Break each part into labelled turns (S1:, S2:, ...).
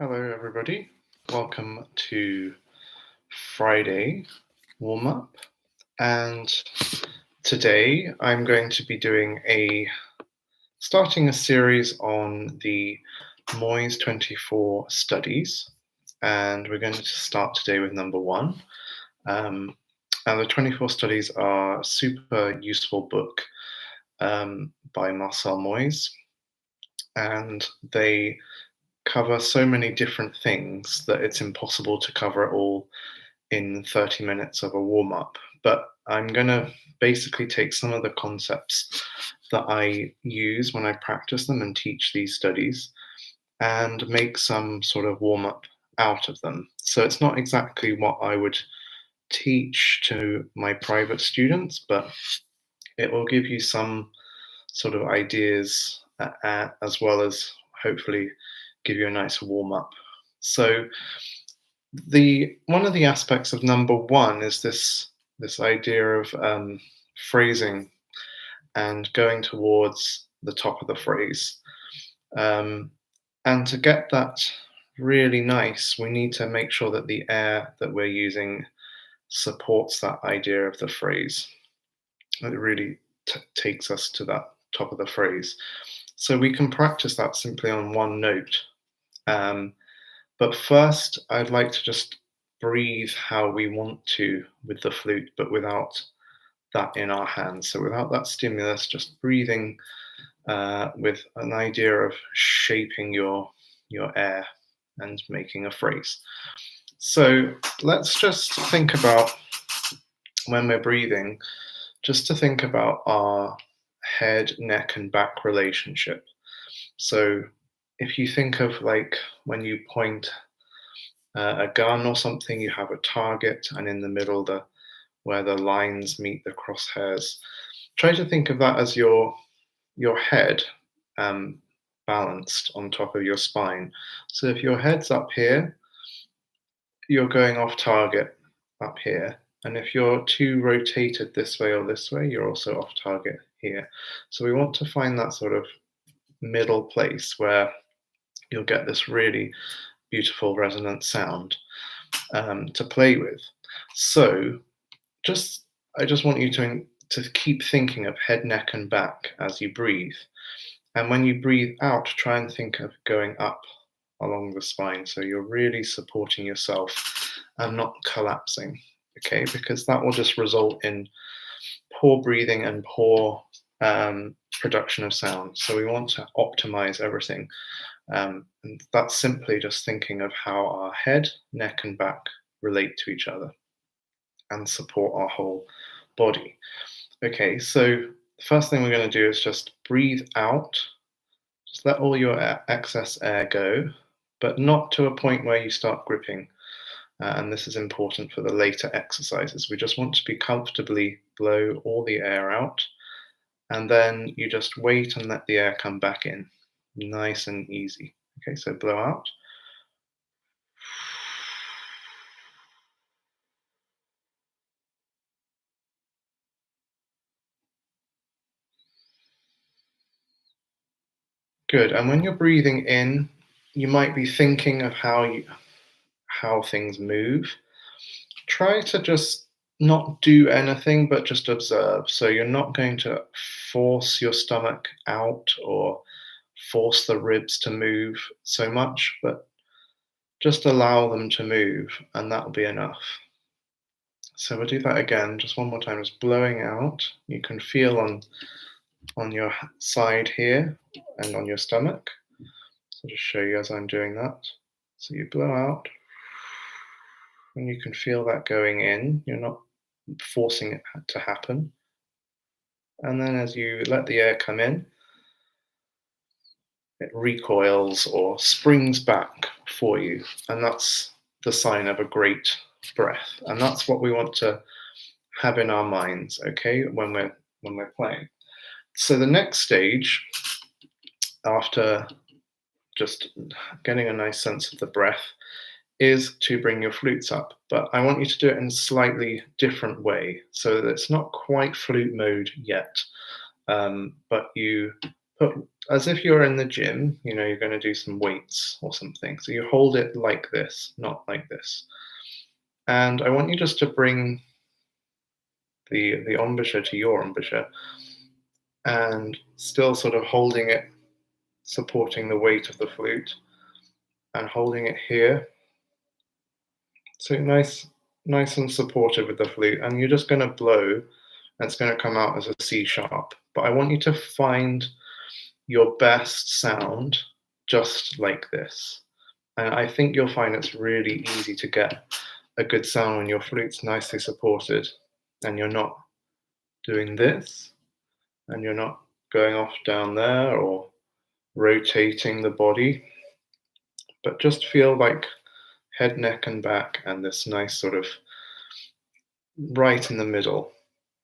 S1: Hello, everybody. Welcome to Friday warm-up. And today I'm going to be starting a series on the Moyse 24 studies. And we're going to start today with number 1. And the 24 studies are a super useful book by Marcel Moyse. And they cover so many different things that it's impossible to cover it all in 30 minutes of a warm-up. But I'm going to basically take some of the concepts that I use when I practice them and teach these studies and make some sort of warm-up out of them. So it's not exactly what I would teach to my private students, but it will give you some sort of ideas as well as hopefully give you a nice warm-up. So one of the aspects of number 1 is this idea of phrasing and going towards the top of the phrase. And to get that really nice, we need to make sure that the air that we're using supports that idea of the phrase. It really takes us to that top of the phrase. So we can practice that simply on one note. But first, I'd like to just breathe how we want to with the flute, but without that in our hands. So without that stimulus, just breathing with an idea of shaping your air and making a phrase. So let's just think about, when we're breathing, just to think about our head, neck, and back relationship. So if you think of like when you point a gun or something, you have a target, and in the middle, where the lines meet the crosshairs. Try to think of that as your head balanced on top of your spine. So if your head's up here, you're going off target up here. And if you're too rotated this way or this way, you're also off target here. So we want to find that sort of middle place where you'll get this really beautiful resonant sound to play with. So I just want you to keep thinking of head, neck, and back as you breathe. And when you breathe out, try and think of going up along the spine. So you're really supporting yourself and not collapsing, okay? Because that will just result in poor breathing and poor production of sound. So we want to optimize everything. And that's simply just thinking of how our head, neck, and back relate to each other and support our whole body. Okay, so the first thing we're going to do is just breathe out. Just let all your excess air go, but not to a point where you start gripping. And this is important for the later exercises. We just want to be comfortably blow all the air out, and then you just wait and let the air come back in. Nice and easy. Okay, so blow out. Good. And when you're breathing in, you might be thinking of how things move. Try to just not do anything, but just observe. So you're not going to force your stomach out or force the ribs to move so much, but just allow them to move, and that'll be enough. So we'll do that again, just one more time, just blowing out. You can feel on your side here and on your stomach. So just show you as I'm doing that. So you blow out, and you can feel that going in. You're not forcing it to happen. And then as you let the air come in, it recoils or springs back for you. And that's the sign of a great breath. And that's what we want to have in our minds, okay, when we're playing. So the next stage, after just getting a nice sense of the breath, is to bring your flutes up. But I want you to do it in a slightly different way, so that it's not quite flute mode yet, but you but as if you're in the gym, you're going to do some weights or something. So you hold it like this, not like this. And I want you just to bring the embouchure to your embouchure and still sort of holding it, supporting the weight of the flute and holding it here. So nice and supportive with the flute. And you're just going to blow, and it's going to come out as a C sharp. But I want you to find your best sound just like this. And I think you'll find it's really easy to get a good sound when your flute's nicely supported and you're not doing this and you're not going off down there or rotating the body, but just feel like head, neck, and back, and this nice sort of right in the middle.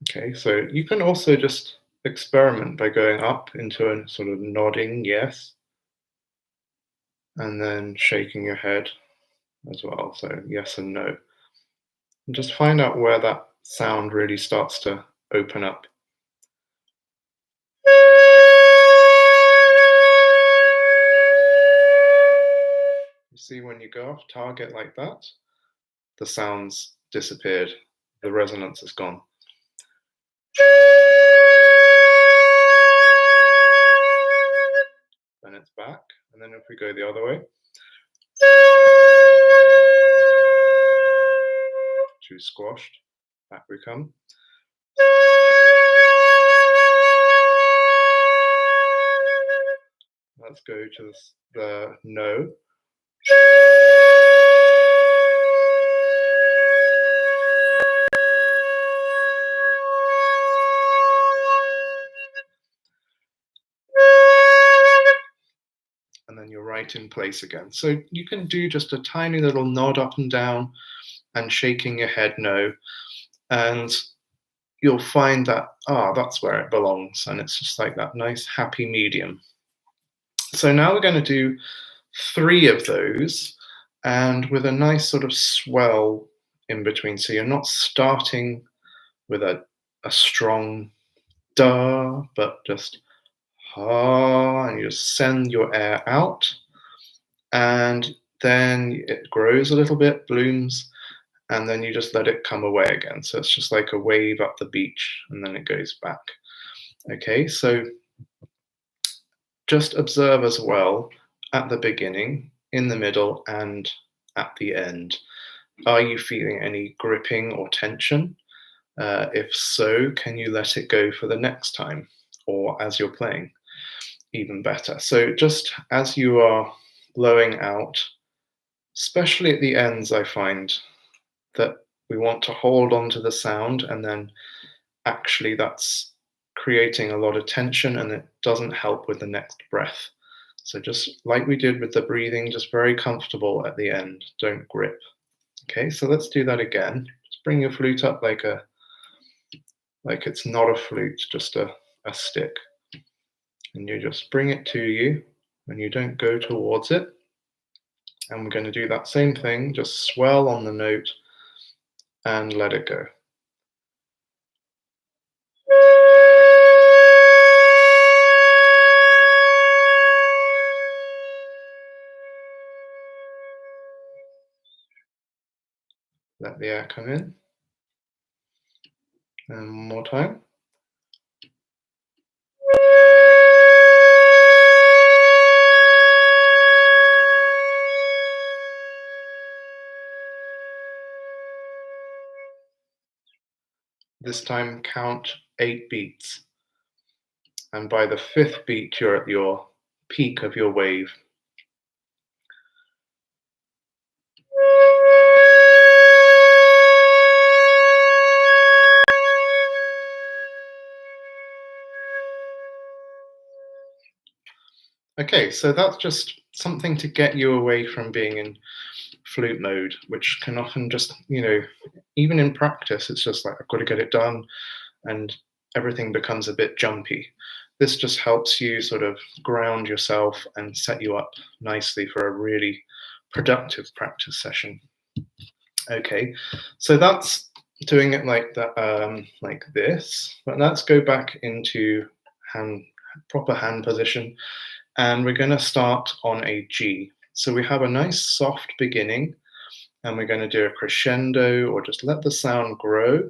S1: Okay, so you can also just experiment by going up into a sort of nodding yes, and then shaking your head as well. So yes and no. And just find out where that sound really starts to open up. You see, when you go off target like that, the sound's disappeared, the resonance is gone. Then it's back, and then if we go the other way, too squashed, back we come. Let's go to the no. And then you're right in place again. So you can do just a tiny little nod up and down and shaking your head no, and you'll find that, that's where it belongs, and it's just like that nice happy medium. So now we're going to do 3 of those, and with a nice sort of swell in between. So you're not starting with a strong da, but just ha, and you just send your air out, and then it grows a little bit, blooms, and then you just let it come away again. So it's just like a wave up the beach, and then it goes back. Okay, so just observe as well at the beginning, in the middle, and at the end. Are you feeling any gripping or tension? If so, can you let it go for the next time, or as you're playing? Even better. So just as you are blowing out, especially at the ends, I find that we want to hold on to the sound, and then actually that's creating a lot of tension and it doesn't help with the next breath. So just like we did with the breathing, just very comfortable at the end, don't grip. Okay, so let's do that again. Just bring your flute up like it's not a flute, just a stick. And you just bring it to you and you don't go towards it. And we're going to do that same thing, just swell on the note and let it go. Let the air come in. And one more time. This time count 8 beats. And by the 5th beat, you're at your peak of your wave. Okay, so that's just something to get you away from being in flute mode, which can often just, even in practice, it's just like, I've got to get it done, and everything becomes a bit jumpy. This just helps you sort of ground yourself and set you up nicely for a really productive practice session. Okay, so that's doing it like that, like this. But let's go back into proper hand position, and we're going to start on a G. So we have a nice soft beginning, and we're going to do a crescendo, or just let the sound grow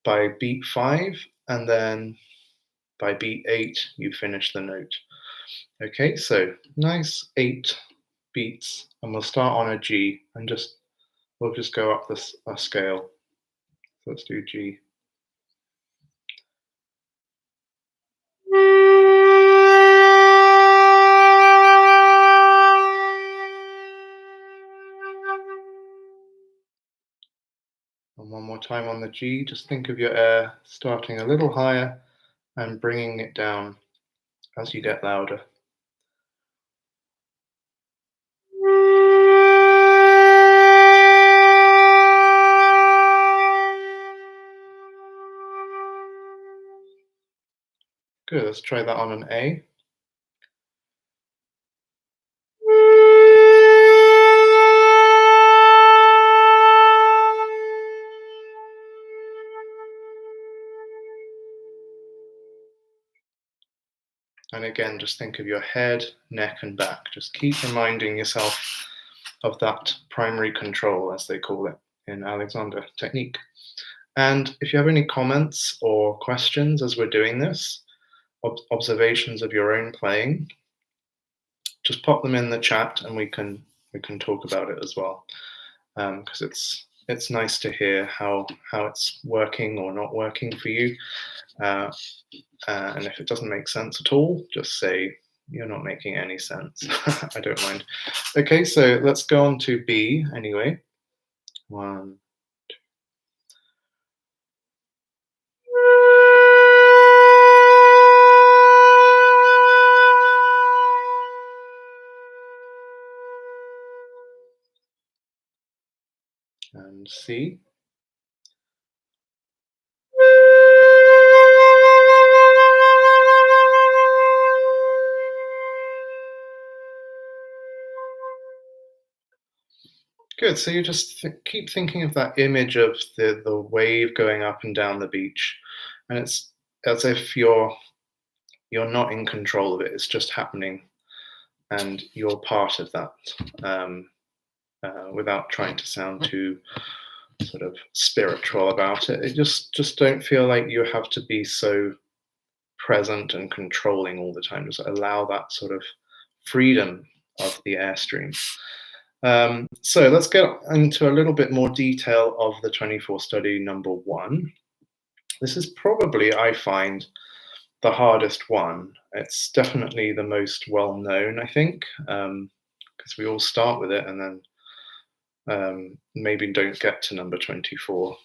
S1: by beat 5, and then by beat 8, you finish the note. Okay, so nice 8 beats, and we'll start on a G, and we'll just go up this scale. So let's do G. And one more time on the G, just think of your air starting a little higher and bringing it down as you get louder. Good, let's try that on an A. And again, just think of your head, neck, and back. Just keep reminding yourself of that primary control, as they call it in Alexander technique. And if you have any comments or questions as we're doing this, observations of your own playing, just pop them in the chat, and we can talk about it as well. Because it's nice to hear how it's working or not working for you. And if it doesn't make sense at all, just say you're not making any sense. I don't mind. Okay, so let's go on to B anyway. 1, 2. And C. Good. So you just keep thinking of that image of the wave going up and down the beach, and it's as if you're not in control of it. It's just happening, and you're part of that, without trying to sound too sort of spiritual about it. It just don't feel like you have to be so present and controlling all the time. Just allow that sort of freedom of the airstream. So let's get into a little bit more detail of the 24 study number 1. This is probably, I find, the hardest one. It's definitely the most well known, I think, because we all start with it and then maybe don't get to number 24.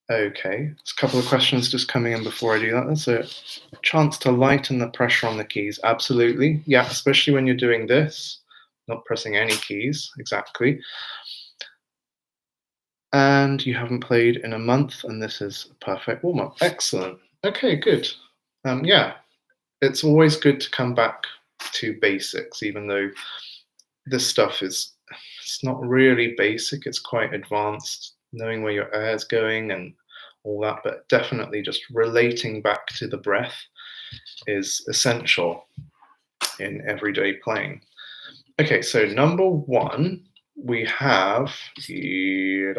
S1: Okay, there's a couple of questions just coming in before I do that. That's a chance to lighten the pressure on the keys. Absolutely. Yeah, especially when you're doing this, not pressing any keys, exactly. And you haven't played in a month, and this is a perfect warm-up. Excellent. Okay, good. Yeah, it's always good to come back to basics, even though this stuff it's not really basic, it's quite advanced, knowing where your air is going and all that, but definitely just relating back to the breath is essential in everyday playing. Okay, so number 1, we have the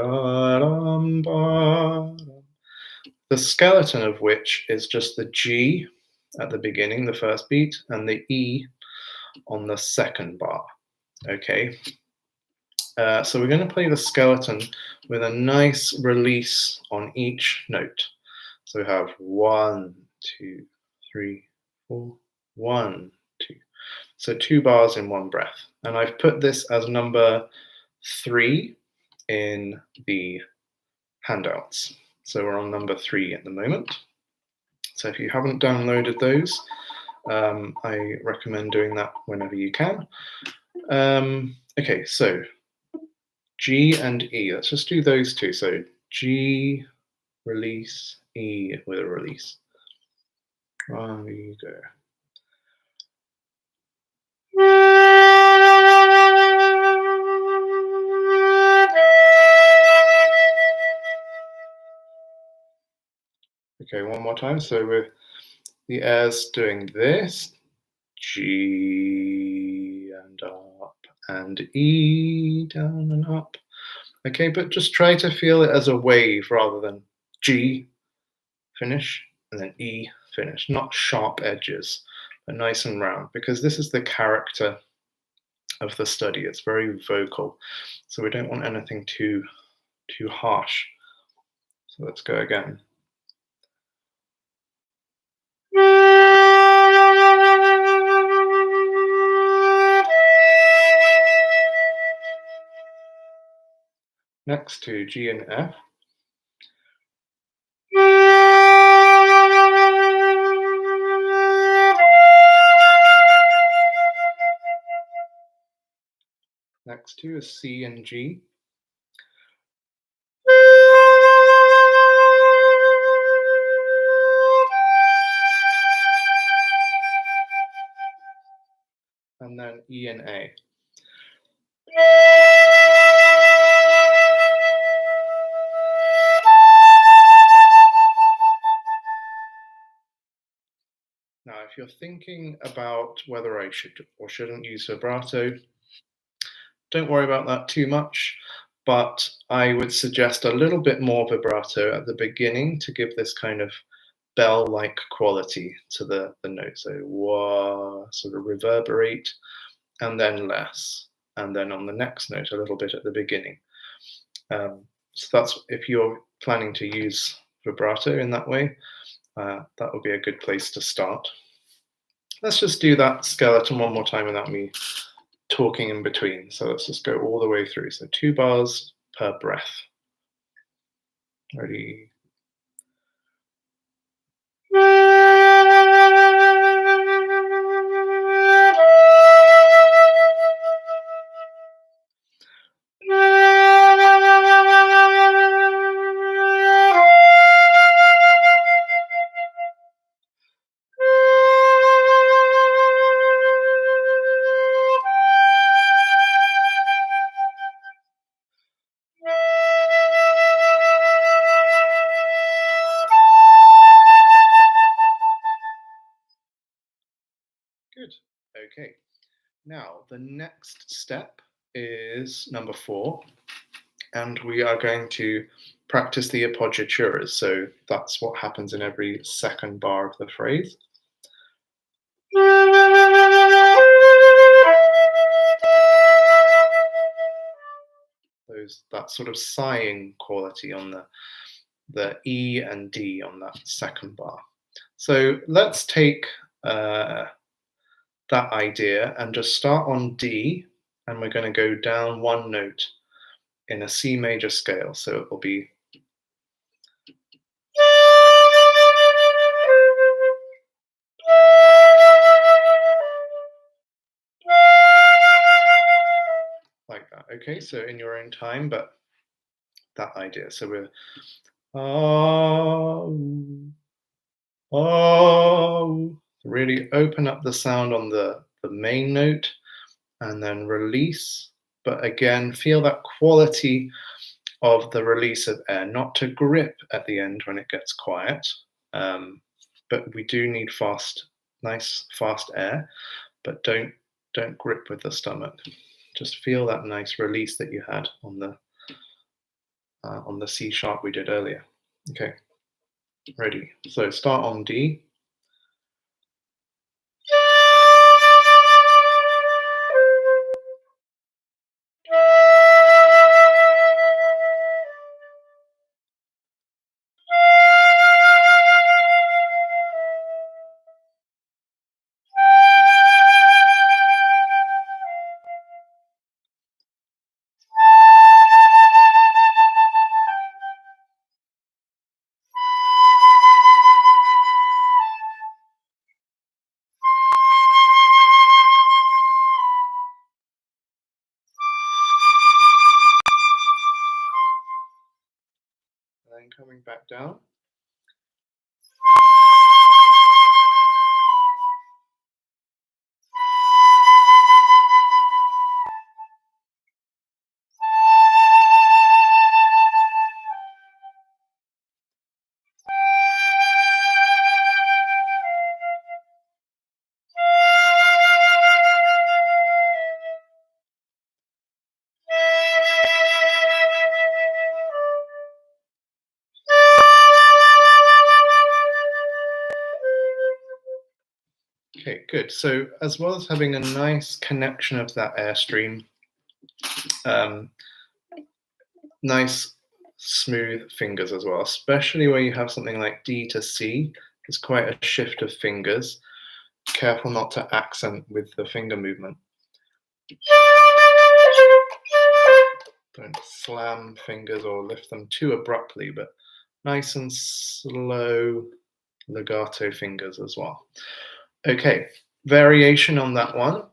S1: skeleton of which is just the G at the beginning, the first beat, and the E on the second bar. Okay, so we're going to play the skeleton with a nice release on each note. So we have 1, 2, 3, 4, 1, 2. So 2 bars in one breath. And I've put this as number 3 in the handouts. So we're on number 3 at the moment. So if you haven't downloaded those, I recommend doing that whenever you can. Okay, so G and E. Let's just do those two. So G, release, E with a release. There you go. Okay, one more time. So we're the air's doing this, G and up, and E, down and up. Okay, but just try to feel it as a wave rather than G, finish, and then E, finish. Not sharp edges, but nice and round, because this is the character of the study. It's very vocal, so we don't want anything too harsh. So let's go again. Next to G and F. Next to is C and G. And then E and A. Now, if you're thinking about whether I should or shouldn't use vibrato, don't worry about that too much, but I would suggest a little bit more vibrato at the beginning to give this kind of bell-like quality to the note. So wah, sort of reverberate, and then less. And then on the next note, a little bit at the beginning. So that's, if you're planning to use vibrato in that way, that would be a good place to start. Let's just do that skeleton one more time without me talking in between. So let's just go all the way through. So 2 bars per breath. Ready? Good. Okay. Now, the next step is number 4, and we are going to practice the Appogiaturas. So that's what happens in every second bar of the phrase. That sort of sighing quality on the E and D on that second bar. So let's take that idea and just start on D, and we're going to go down 1 note in a C major scale. So it will be like that. Okay, so in your own time, but that idea. So we're really open up the sound on the main note and then release. But again, feel that quality of the release of air, not to grip at the end when it gets quiet. But we do need nice fast air, but don't grip with the stomach. Just feel that nice release that you had on the C sharp we did earlier. Okay, ready. So start on D. And then coming back down. Okay, good. So as well as having a nice connection of that airstream, nice smooth fingers as well, especially where you have something like D to C. It's quite a shift of fingers. Careful not to accent with the finger movement. Don't slam fingers or lift them too abruptly, but nice and slow legato fingers as well. Okay, variation on that one.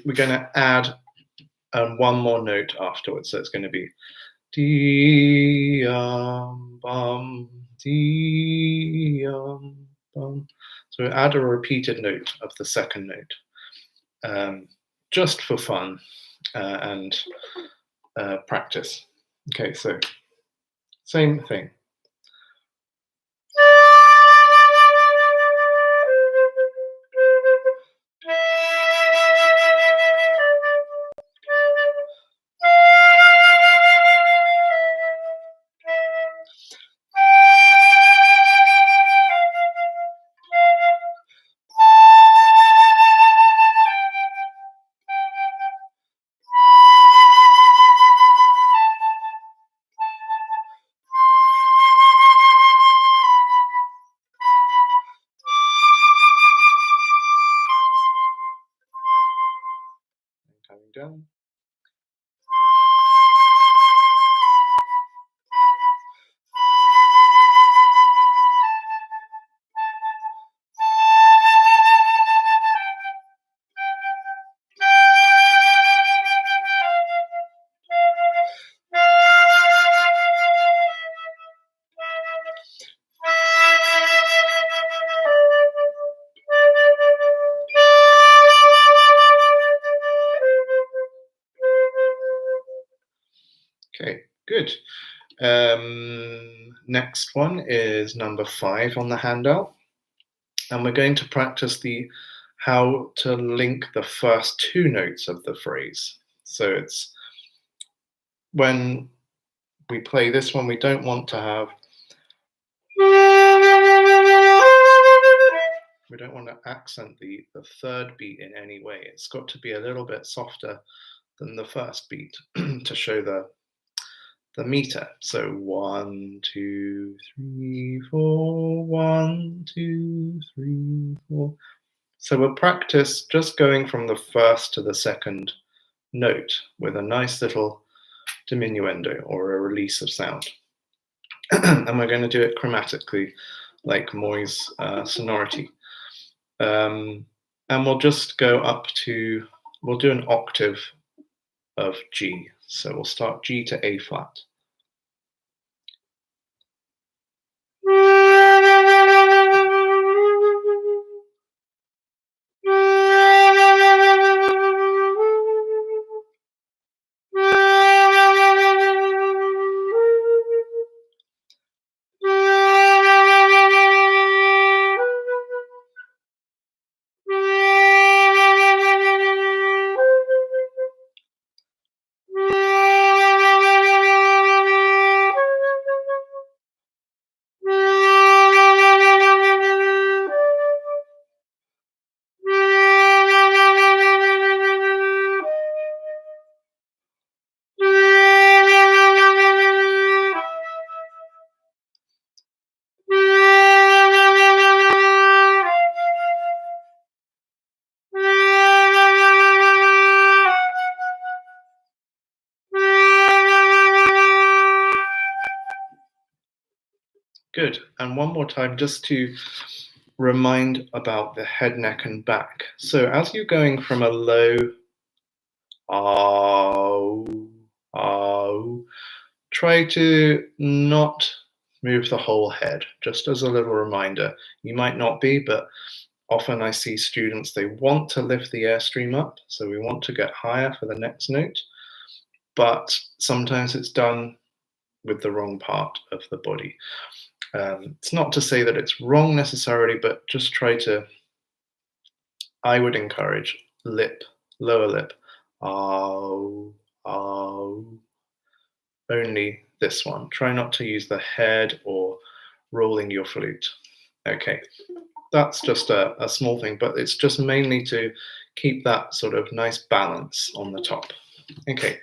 S1: We're going to add one more note afterwards, so it's going to be dee bum, dee bum. So add a repeated note of the second note, just for fun and practice. Okay, so same thing. Coming down. Okay, good. Next one is number 5 on the handout, and we're going to practice how to link the first 2 notes of the phrase. So it's when we play this one, we don't want to have, we don't want to accent the third beat in any way. It's got to be a little bit softer than the first beat to show the meter. So 1, 2, 3, 4, 1, 2, 3, 4. So we'll practice just going from the first to the second note with a nice little diminuendo or a release of sound. And we're going to do it chromatically, like Moyse sonority. And we'll just go up to, we'll do an octave of G. So we'll start G to A flat. Good. And one more time, just to remind about the head, neck, and back. So as you're going from a low, try to not move the whole head, just as a little reminder. You might not be, but often I see students, they want to lift the airstream up, so we want to get higher for the next note, but sometimes it's done with the wrong part of the body. It's not to say that it's wrong necessarily, but just try to, I would encourage lip, lower lip, oh, only this one. Try not to use the head or rolling your flute. Okay, That's just a small thing, but it's just mainly to keep that sort of nice balance on the top. Okay,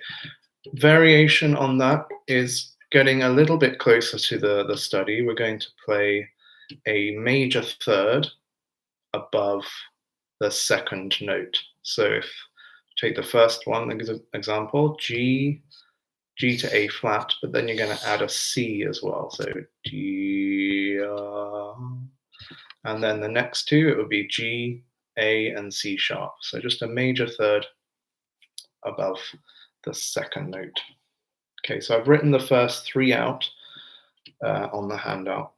S1: variation on that is getting a little bit closer to the study. We're going to play a major third above the second note. So if take the first one example, G to A flat, but then you're going to add a C as well. So G, and then the next two, it would be G, A, and C sharp. So just a major third above the second note. Okay, so I've written the first three out on the handout.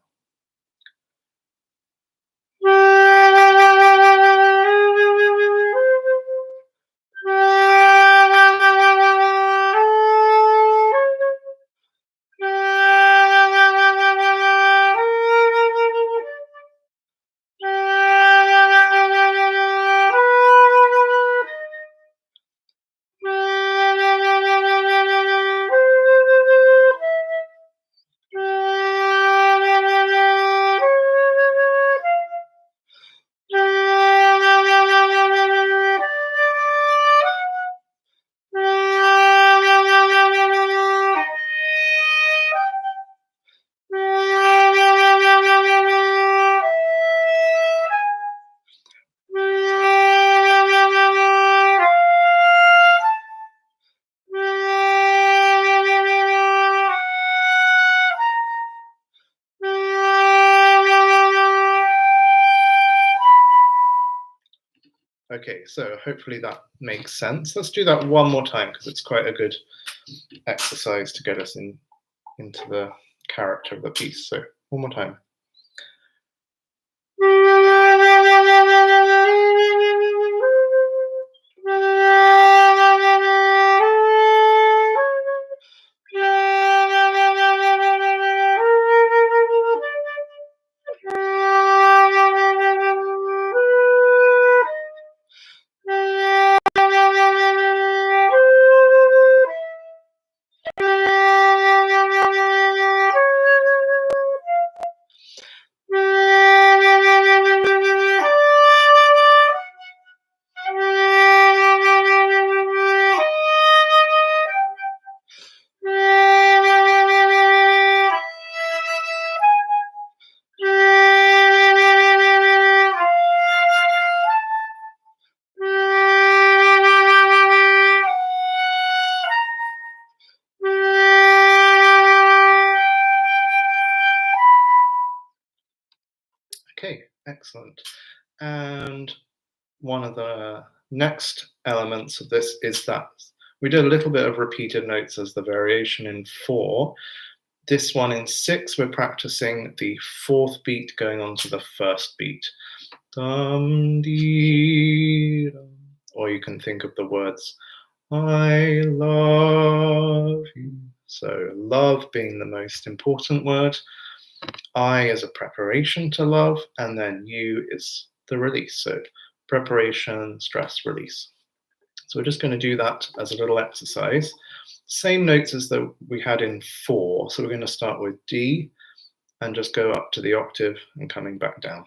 S1: Okay, so hopefully that makes sense. Let's do that one more time because it's quite a good exercise to get us into the character of the piece. So one more time. Okay, excellent. And one of the next elements of this is that we did a little bit of repeated notes as the variation in 4. This one in 6, we're practicing the 4th beat going on to the 1st beat. Dum, dee, dum. Or you can think of the words, I love you. So love being the most important word. I is a preparation to love, and then you is the release. So preparation, stress, release. So we're just going to do that as a little exercise. Same notes as we had in 4. So we're going to start with D and just go up to the octave and coming back down.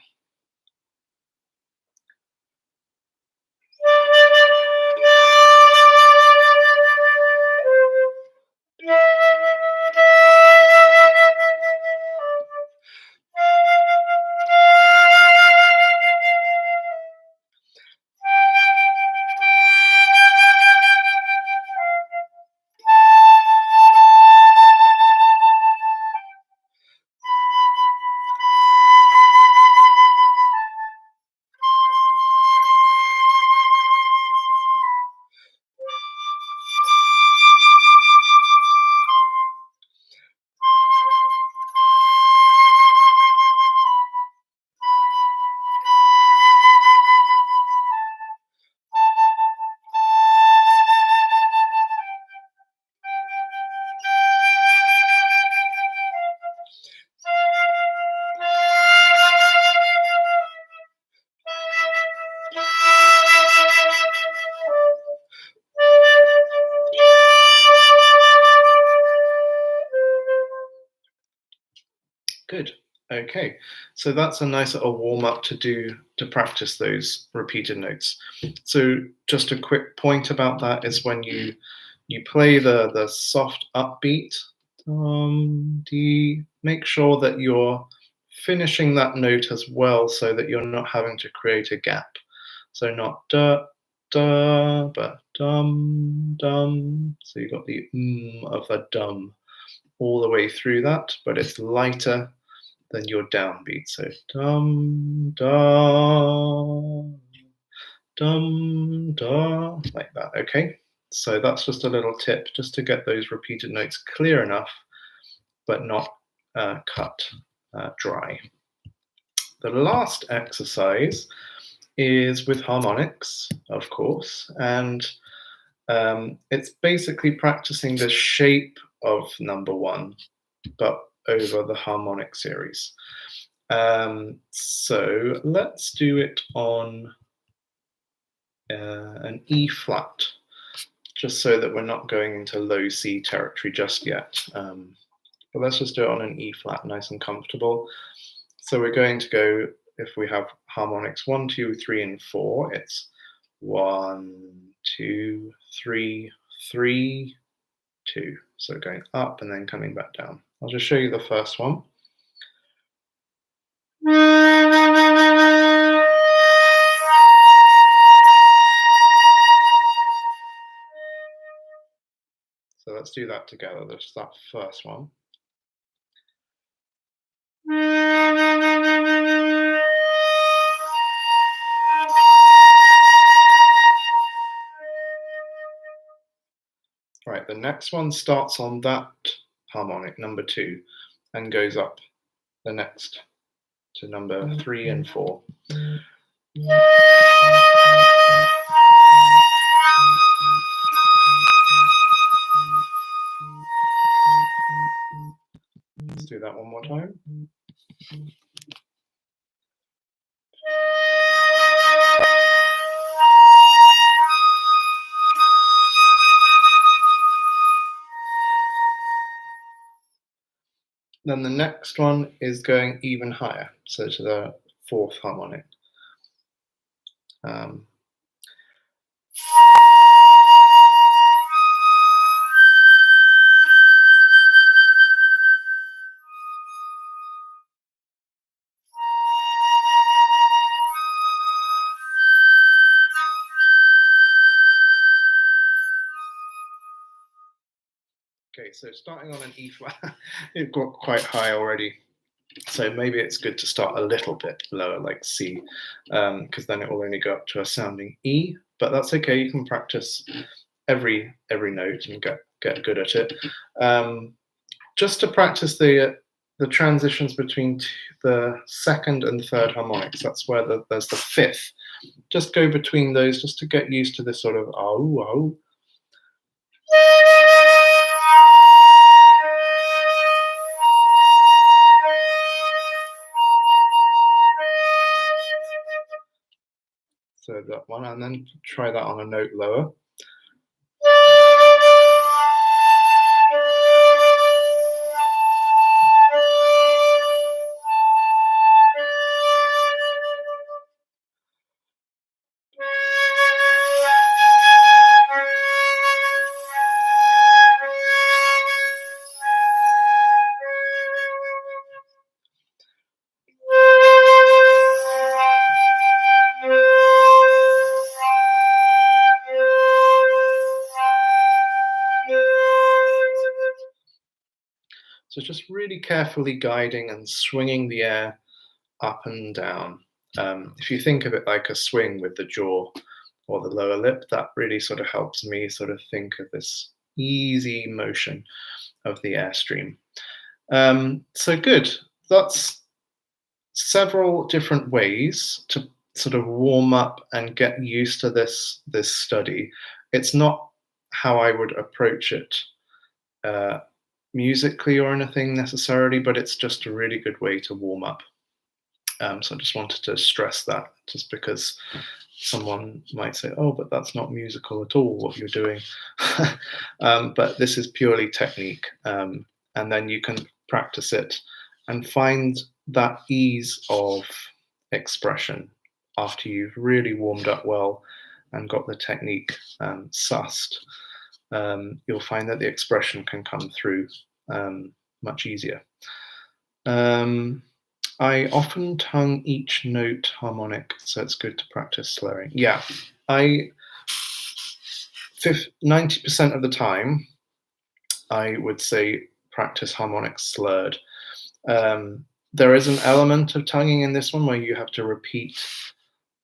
S1: Okay, so that's a nice little warm up to practice those repeated notes. So just a quick point about that is when you play the soft upbeat D, make sure that you're finishing that note as well, so that you're not having to create a gap. So not da da, but dum dum. So you've got the of a dum all the way through that, but it's lighter than your downbeat. So dum da dum da, like that. Okay. So that's just a little tip, just to get those repeated notes clear enough, but not cut dry. The last exercise is with harmonics, of course, and it's basically practicing the shape of number one, but over the harmonic series. So let's do it on an E flat, just so that we're not going into low C territory just yet. But let's just do it on an E flat, nice and comfortable. So we're going to go, if we have harmonics 1, 2, 3, and 4, it's 1, 2, 3, 3, 2. So going up and then coming back down. I'll just show you the first one. So let's do that together. There's that first one. Right, the next one starts on that harmonic, number 2, and goes up the next to number 3 and 4. Let's do that one more time. Then the next one is going even higher, so to the 4th harmonic. Okay, so starting on an E flat, it got quite high already. So maybe it's good to start a little bit lower, like C, because then it will only go up to a sounding E. But that's okay. You can practice every note and get good at it. Just to practice the transitions between the 2nd and 3rd harmonics. That's where there's the 5th. Just go between those, just to get used to this sort of oh oh. So that one, and then try that on a note lower. So just really carefully guiding and swinging the air up and down. If you think of it like a swing with the jaw or the lower lip, that really sort of helps me sort of think of this easy motion of the airstream. So good. That's several different ways to sort of warm up and get used to this study. It's not how I would approach it musically or anything necessarily, but it's just a really good way to warm up. So I just wanted to stress that, just because someone might say, oh, but that's not musical at all, what you're doing. But this is purely technique. And then you can practice it and find that ease of expression after you've really warmed up well and got the technique sussed, you'll find that the expression can come through much easier. I often tongue each note harmonic, so it's good to practice slurring. Yeah, 90% of the time, I would say practice harmonics slurred. There is an element of tonguing in this one where you have to repeat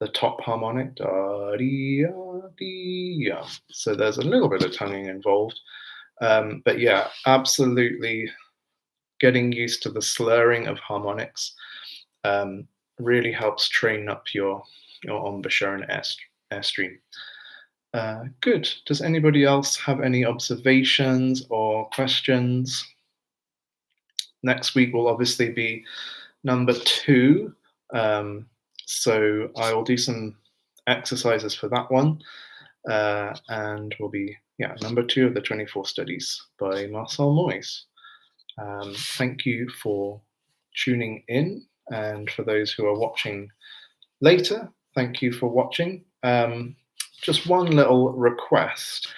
S1: the top harmonic, da, dee, ah, dee, ah. So there's a little bit of tonguing involved. But yeah, absolutely getting used to the slurring of harmonics really helps train up your embouchure and airstream. Good. Does anybody else have any observations or questions? Next week will obviously be number 2. So I will do some exercises for that one. And will be, number 2 of the 24 studies by Marcel Moyse. Thank you for tuning in. And for those who are watching later, thank you for watching. Just one little request.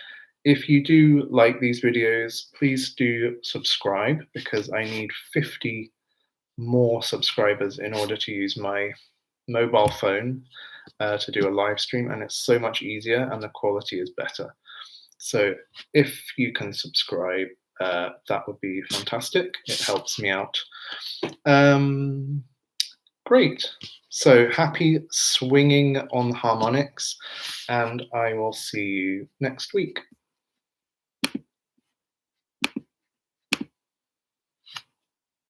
S1: If you do like these videos, please do subscribe, because I need 50 more subscribers in order to use my mobile phone to do a live stream, and it's so much easier and the quality is better. So if you can subscribe, that would be fantastic. It helps me out. Great. So happy swinging on harmonics, and I will see you next week.